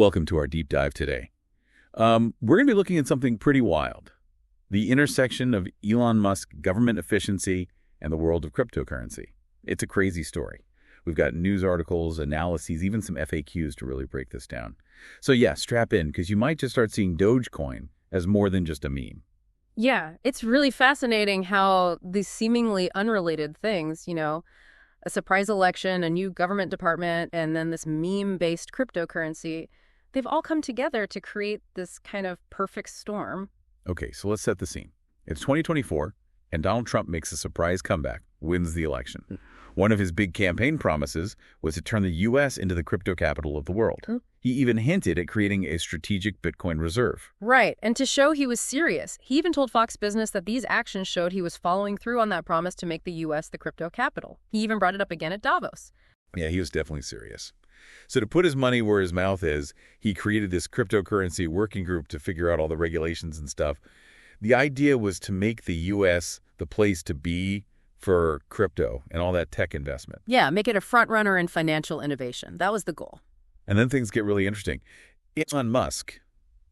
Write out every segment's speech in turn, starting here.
Welcome to our deep dive today. We're going to be looking at something pretty wild. The intersection of Elon Musk government efficiency and the world of cryptocurrency. It's a crazy story. We've got news articles, analyses, even some FAQs to really break this down. So yeah, strap in, because you might just start seeing Dogecoin as more than just a meme. Yeah, it's really fascinating how these seemingly unrelated things, a surprise election, a new government department, and then this meme-based cryptocurrency, they've all come together to create this kind of perfect storm. Okay, so let's set the scene. It's 2024, and Donald Trump makes a surprise comeback, wins the election. One of his big campaign promises was to turn the U.S. into the crypto capital of the world. He even hinted at creating a strategic Bitcoin reserve. Right, and to show he was serious, he even told Fox Business that these actions showed he was following through on that promise to make the U.S. the crypto capital. He even brought it up again at Davos. Yeah, he was definitely serious. So to put his money where his mouth is, he created this cryptocurrency working group to figure out all the regulations and stuff. The idea was to make the U.S. the place to be for crypto and all that tech investment. Yeah, make it a front runner in financial innovation. That was the goal. And then things get really interesting. Elon Musk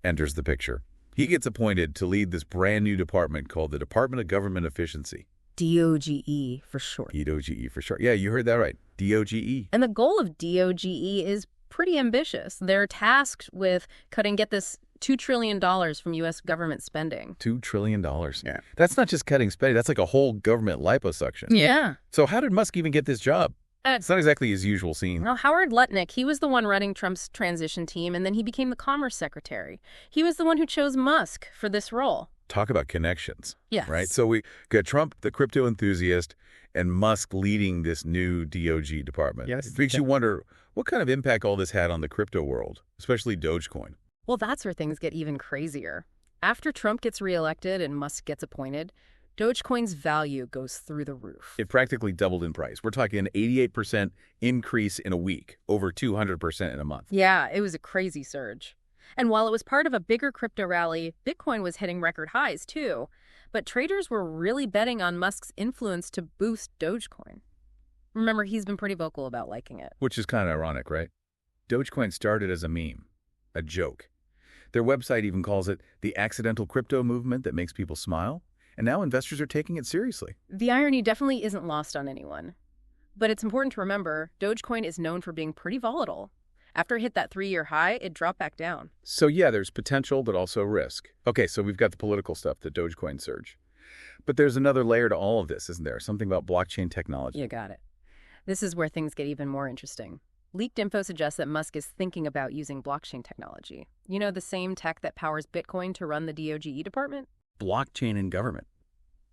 enters the picture. He gets appointed to lead this brand new department called the Department of Government Efficiency. DOGE for short. DOGE for short. Yeah, you heard that right. DOGE. And the goal of DOGE is pretty ambitious. They're tasked with cutting, get this, $2 trillion from U.S. government spending. $2 trillion. Yeah. That's not just cutting spending. That's like a whole government liposuction. Yeah. So how did Musk even get this job? It's not exactly his usual scene. Well, Howard Lutnick, he was the one running Trump's transition team, and then he became the Commerce Secretary. He was the one who chose Musk for this role. Talk about connections. Yes. Right? So we got Trump, the crypto enthusiast, and Musk leading this new DOGE department. Yes. It makes you wonder what kind of impact all this had on the crypto world, especially Dogecoin. Well, that's where things get even crazier. After Trump gets reelected and Musk gets appointed, Dogecoin's value goes through the roof. It practically doubled in price. We're talking an 88% increase in a week, over 200% in a month. Yeah, it was a crazy surge. And while it was part of a bigger crypto rally, Bitcoin was hitting record highs too. But traders were really betting on Musk's influence to boost Dogecoin. Remember, he's been pretty vocal about liking it. Which is kind of ironic, right? Dogecoin started as a meme, a joke. Their website even calls it the accidental crypto movement that makes people smile. And now investors are taking it seriously. The irony definitely isn't lost on anyone. But it's important to remember, Dogecoin is known for being pretty volatile. After it hit that 3-year high, it dropped back down. So yeah, there's potential, but also risk. Okay, so we've got the political stuff, the Dogecoin surge. But there's another layer to all of this, isn't there? Something about blockchain technology. You got it. This is where things get even more interesting. Leaked info suggests that Musk is thinking about using blockchain technology. You know, the same tech that powers Bitcoin to run the DOGE department? Blockchain in government.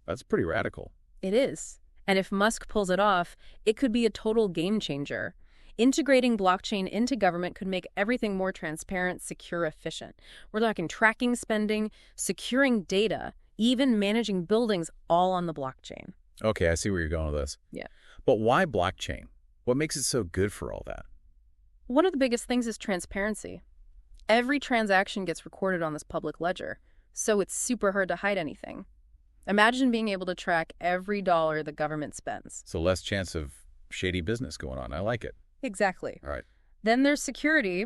That's pretty radical. It is. And if Musk pulls it off, it could be a total game changer. Integrating blockchain into government could make everything more transparent, secure, efficient. We're talking tracking spending, securing data, even managing buildings, all on the blockchain. Okay, I see where you're going with this. Yeah. But why blockchain? What makes it so good for all that? One of the biggest things is transparency. Every transaction gets recorded on this public ledger, so it's super hard to hide anything. Imagine being able to track every dollar the government spends. So less chance of shady business going on. I like it. Exactly. All right. Then there's security.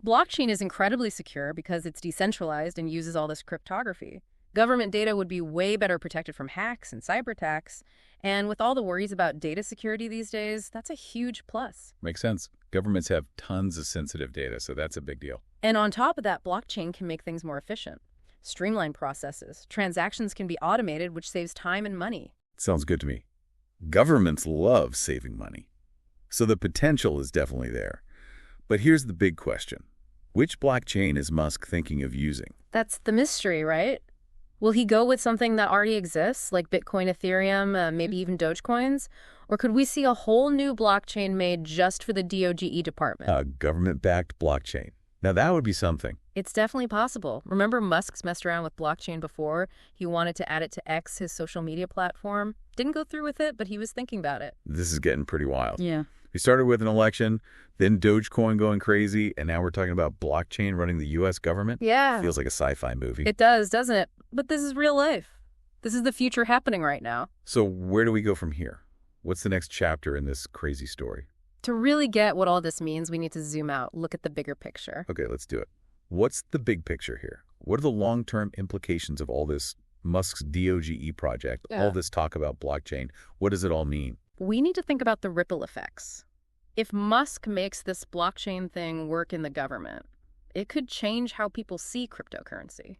Blockchain is incredibly secure because it's decentralized and uses all this cryptography. Government data would be way better protected from hacks and cyber attacks. And with all the worries about data security these days, that's a huge plus. Makes sense. Governments have tons of sensitive data, so that's a big deal. And on top of that, blockchain can make things more efficient. Streamline processes. Transactions can be automated, which saves time and money. Sounds good to me. Governments love saving money. So the potential is definitely there. But here's the big question. Which blockchain is Musk thinking of using? That's the mystery, right? Will he go with something that already exists, like Bitcoin, Ethereum, maybe even Dogecoins? Or could we see a whole new blockchain made just for the DOGE department? A government-backed blockchain. Now that would be something. It's definitely possible. Remember Musk's messed around with blockchain before? He wanted to add it to X, his social media platform. Didn't go through with it, but he was thinking about it. This is getting pretty wild. Yeah. We started with an election, then Dogecoin going crazy, and now we're talking about blockchain running the U.S. government? Yeah. Feels like a sci-fi movie. It does, doesn't it? But this is real life. This is the future happening right now. So where do we go from here? What's the next chapter in this crazy story? To really get what all this means, we need to zoom out, look at the bigger picture. Okay, let's do it. What's the big picture here? What are the long-term implications of all this Musk's DOGE project, all this talk about blockchain? What does it all mean? We need to think about the ripple effects. If Musk makes this blockchain thing work in the government, it could change how people see cryptocurrency.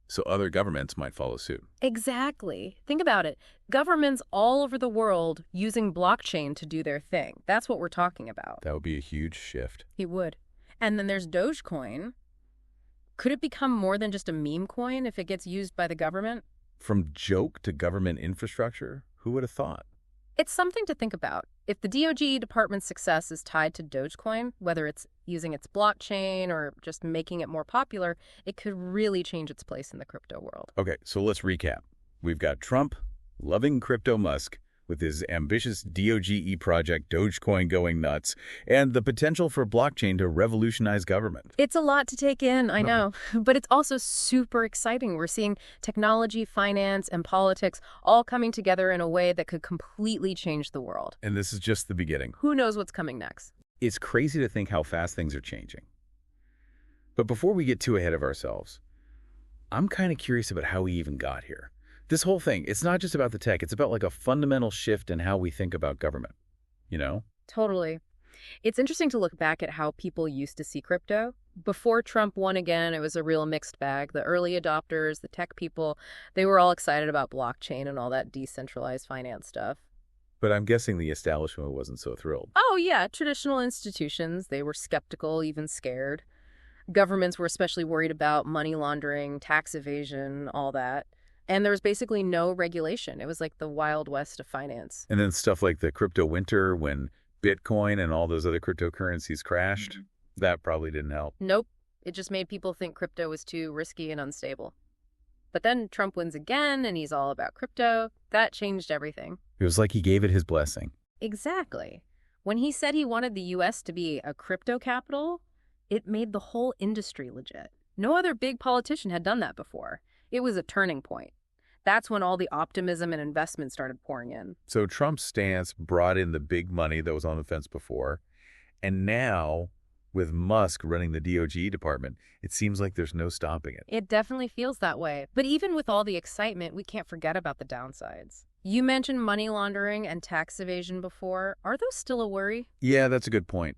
So other governments might follow suit. Exactly. Think about it. Governments all over the world using blockchain to do their thing. That's what we're talking about. That would be a huge shift. It would. And then there's Dogecoin. Could it become more than just a meme coin if it gets used by the government? From joke to government infrastructure? Who would have thought? It's something to think about. If the DOGE department's success is tied to Dogecoin, whether it's using its blockchain or just making it more popular, it could really change its place in the crypto world. Okay, so let's recap. We've got Trump, loving crypto Musk, with his ambitious DOGE project, Dogecoin going nuts, and the potential for blockchain to revolutionize government. It's a lot to take in, I know, but it's also super exciting. We're seeing technology, finance, and politics all coming together in a way that could completely change the world. And this is just the beginning. Who knows what's coming next? It's crazy to think how fast things are changing. But before we get too ahead of ourselves, I'm kind of curious about how we even got here. This whole thing, it's not just about the tech. It's about like a fundamental shift in how we think about government, you know? Totally. It's interesting to look back at how people used to see crypto. Before Trump won again, it was a real mixed bag. The early adopters, the tech people, they were all excited about blockchain and all that decentralized finance stuff. But I'm guessing the establishment wasn't so thrilled. Oh, yeah. Traditional institutions, they were skeptical, even scared. Governments were especially worried about money laundering, tax evasion, all that. And there was basically no regulation. It was like the Wild West of finance. And then stuff like the crypto winter when Bitcoin and all those other cryptocurrencies crashed, that probably didn't help. Nope. It just made people think crypto was too risky and unstable. But then Trump wins again, and he's all about crypto. That changed everything. It was like he gave it his blessing. Exactly. When he said he wanted the U.S. to be a crypto capital, it made the whole industry legit. No other big politician had done that before. It was a turning point. That's when all the optimism and investment started pouring in. So Trump's stance brought in the big money that was on the fence before. And now, with Musk running the DOGE department, it seems like there's no stopping it. It definitely feels that way. But even with all the excitement, we can't forget about the downsides. You mentioned money laundering and tax evasion before. Are those still a worry? Yeah, that's a good point.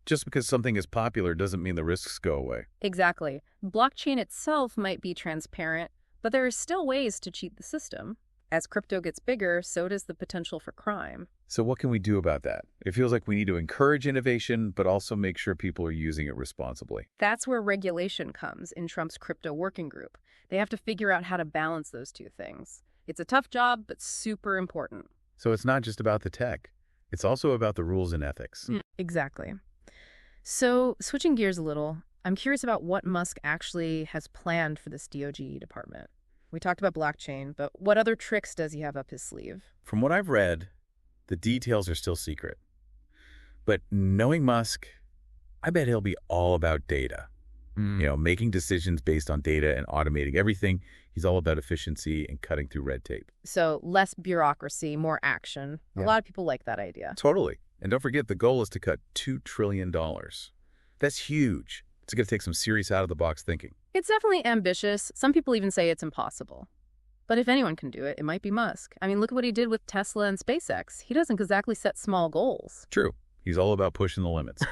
Just because something is popular doesn't mean the risks go away. Exactly. Blockchain itself might be transparent, but there are still ways to cheat the system. As crypto gets bigger, so does the potential for crime. So what can we do about that? It feels like we need to encourage innovation, but also make sure people are using it responsibly. That's where regulation comes in Trump's crypto working group. They have to figure out how to balance those two things. It's a tough job, but super important. So it's not just about the tech. It's also about the rules and ethics. Exactly. So switching gears a little, I'm curious about what Musk actually has planned for this DOGE department. We talked about blockchain, but what other tricks does he have up his sleeve? From what I've read, the details are still secret. But knowing Musk, I bet he'll be all about data. You know, making decisions based on data and automating everything. He's all about efficiency and cutting through red tape. So less bureaucracy, more action. A lot of people like that idea. Totally. And don't forget, the goal is to cut $2 trillion. That's huge. It's going to take some serious out-of-the-box thinking. It's definitely ambitious. Some people even say it's impossible. But if anyone can do it, it might be Musk. I mean, look at what he did with Tesla and SpaceX. He doesn't exactly set small goals. True. He's all about pushing the limits.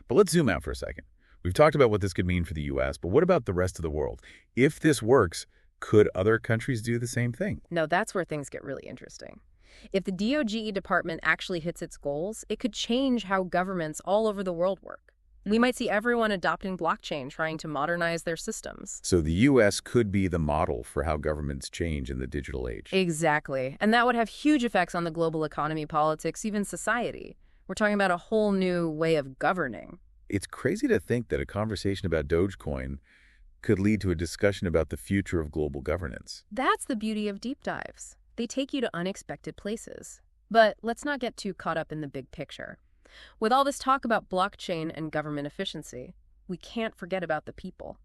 But let's zoom out for a second. We've talked about what this could mean for the U.S., but what about the rest of the world? If this works, could other countries do the same thing? No, that's where things get really interesting. If the DOGE department actually hits its goals, it could change how governments all over the world work. We might see everyone adopting blockchain, trying to modernize their systems. So the U.S. could be the model for how governments change in the digital age. Exactly. And that would have huge effects on the global economy, politics, even society. We're talking about a whole new way of governing. It's crazy to think that a conversation about Dogecoin could lead to a discussion about the future of global governance. That's the beauty of deep dives. They take you to unexpected places. But let's not get too caught up in the big picture. With all this talk about blockchain and government efficiency, we can't forget about the people.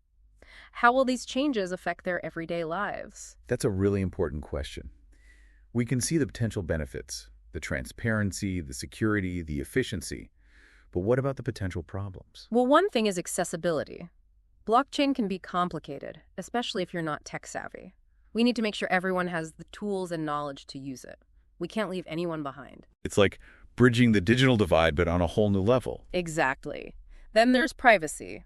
How will these changes affect their everyday lives? That's a really important question. We can see the potential benefits, the transparency, the security, the efficiency. But what about the potential problems? Well, one thing is accessibility. Blockchain can be complicated, especially if you're not tech savvy. We need to make sure everyone has the tools and knowledge to use it. We can't leave anyone behind. It's like bridging the digital divide, but on a whole new level. Exactly. Then there's privacy.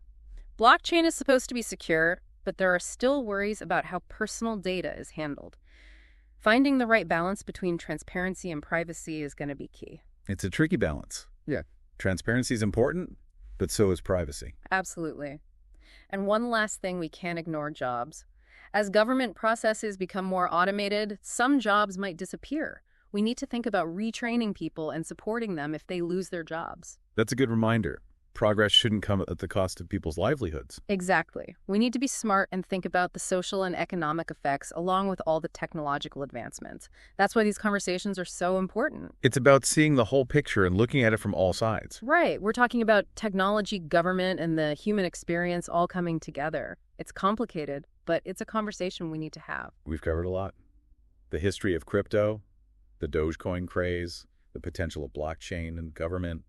Blockchain is supposed to be secure, but there are still worries about how personal data is handled. Finding the right balance between transparency and privacy is going to be key. It's a tricky balance. Yeah. Transparency is important, but so is privacy. Absolutely. And one last thing we can't ignore: jobs. As government processes become more automated, some jobs might disappear. We need to think about retraining people and supporting them if they lose their jobs. That's a good reminder. Progress shouldn't come at the cost of people's livelihoods. Exactly. We need to be smart and think about the social and economic effects along with all the technological advancements. That's why these conversations are so important. It's about seeing the whole picture and looking at it from all sides. Right. We're talking about technology, government, and the human experience all coming together. It's complicated, but it's a conversation we need to have. We've covered a lot. The history of crypto, the Dogecoin craze, the potential of blockchain and government,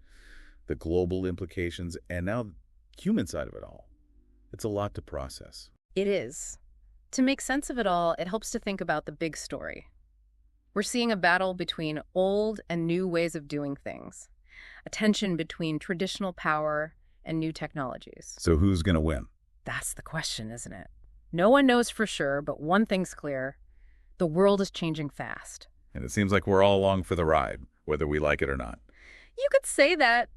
the global implications, and now the human side of it all. It's a lot to process. It is. To make sense of it all, it helps to think about the big story. We're seeing a battle between old and new ways of doing things, a tension between traditional power and new technologies. So who's going to win? That's the question, isn't it? No one knows for sure, but one thing's clear: the world is changing fast. And it seems like we're all along for the ride, whether we like it or not. You could say that,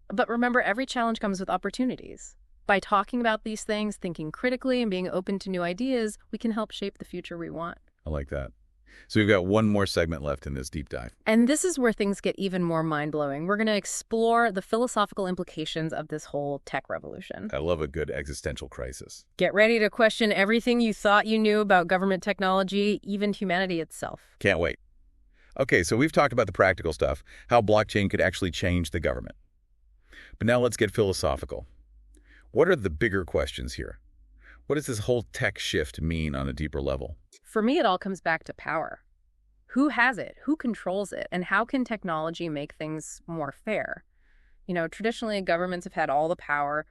but remember, every challenge comes with opportunities. By talking about these things, thinking critically, and being open to new ideas, we can help shape the future we want. I like that. So we've got one more segment left in this deep dive. And this is where things get even more mind-blowing. We're going to explore the philosophical implications of this whole tech revolution. I love a good existential crisis. Get ready to question everything you thought you knew about government technology, even humanity itself. Can't wait. Okay, so we've talked about the practical stuff, how blockchain could actually change the government. But now let's get philosophical. What are the bigger questions here? What does this whole tech shift mean on a deeper level? For me, it all comes back to power. Who has it? Who controls it? And how can technology make things more fair? You know, traditionally, governments have had all the power,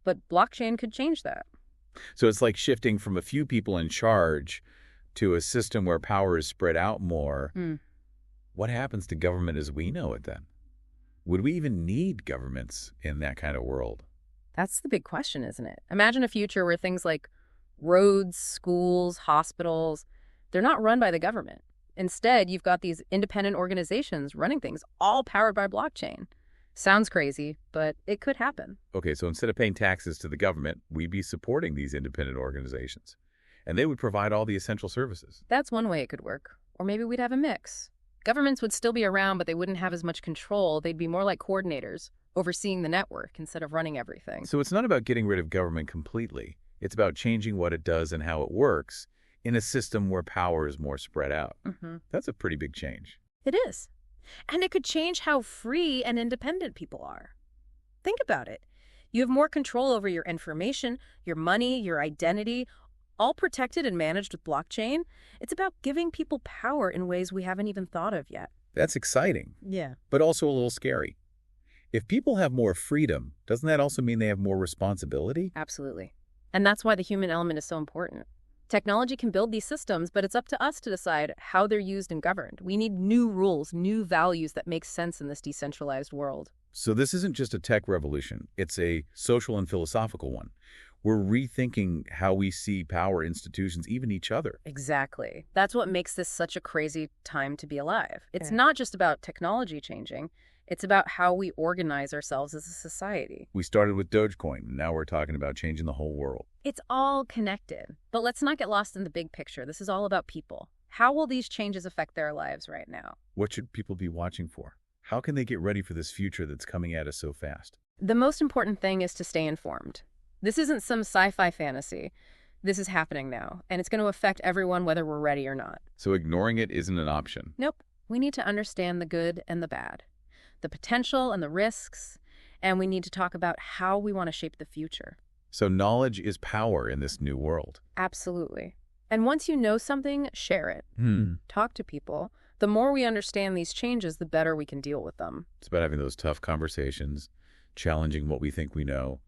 but blockchain could change that. So it's like shifting from a few people in charge to a system where power is spread out more. What happens to government as we know it then? Would we even need governments in that kind of world? That's the big question, isn't it? Imagine a future where things like roads, schools, hospitals, they're not run by the government. Instead, you've got these independent organizations running things, all powered by blockchain. Sounds crazy, but it could happen. Okay, so instead of paying taxes to the government, we'd be supporting these independent organizations. And they would provide all the essential services. That's one way it could work. Or maybe we'd have a mix. Governments would still be around, but they wouldn't have as much control. They'd be more like coordinators, overseeing the network instead of running everything. So it's not about getting rid of government completely. It's about changing what it does and how it works in a system where power is more spread out. That's a pretty big change. It is. And it could change how free and independent people are. Think about it. You have more control over your information, your money, your identity, all protected and managed with blockchain. It's about giving people power in ways we haven't even thought of yet. That's exciting. Yeah. But also a little scary. If people have more freedom, doesn't that also mean they have more responsibility? Absolutely. And that's why the human element is so important. Technology can build these systems, but it's up to us to decide how they're used and governed. We need new rules, new values that make sense in this decentralized world. So this isn't just a tech revolution. It's a social and philosophical one. We're rethinking how we see power institutions, even each other. Exactly. That's what makes this such a crazy time to be alive. It's not just about technology changing. It's about how we organize ourselves as a society. We started with Dogecoin, and now we're talking about changing the whole world. It's all connected. But let's not get lost in the big picture. This is all about people. How will these changes affect their lives right now? What should people be watching for? How can they get ready for this future that's coming at us so fast? The most important thing is to stay informed. This isn't some sci-fi fantasy. This is happening now, and it's going to affect everyone whether we're ready or not. So ignoring it isn't an option. Nope. We need to understand the good and the bad, the potential and the risks, and we need to talk about how we want to shape the future. So knowledge is power in this new world. Absolutely. And once you know something, share it. Talk to people. The more we understand these changes, the better we can deal with them. It's about having those tough conversations, challenging what we think we know,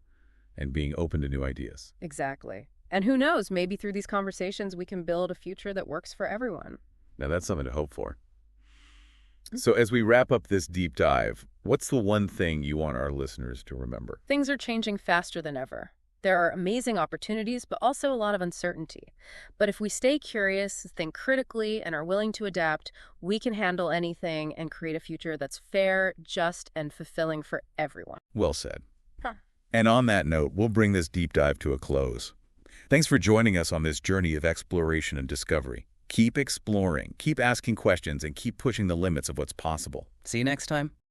and being open to new ideas. Exactly. And who knows, maybe through these conversations we can build a future that works for everyone. Now, that's something to hope for. So as we wrap up this deep dive, what's the one thing you want our listeners to remember? Things are changing faster than ever. There are amazing opportunities, but also a lot of uncertainty. But if we stay curious, think critically, and are willing to adapt, we can handle anything and create a future that's fair, just, and fulfilling for everyone. Well said. Huh. And on that note, we'll bring this deep dive to a close. Thanks for joining us on this journey of exploration and discovery. Keep exploring, keep asking questions, and keep pushing the limits of what's possible. See you next time.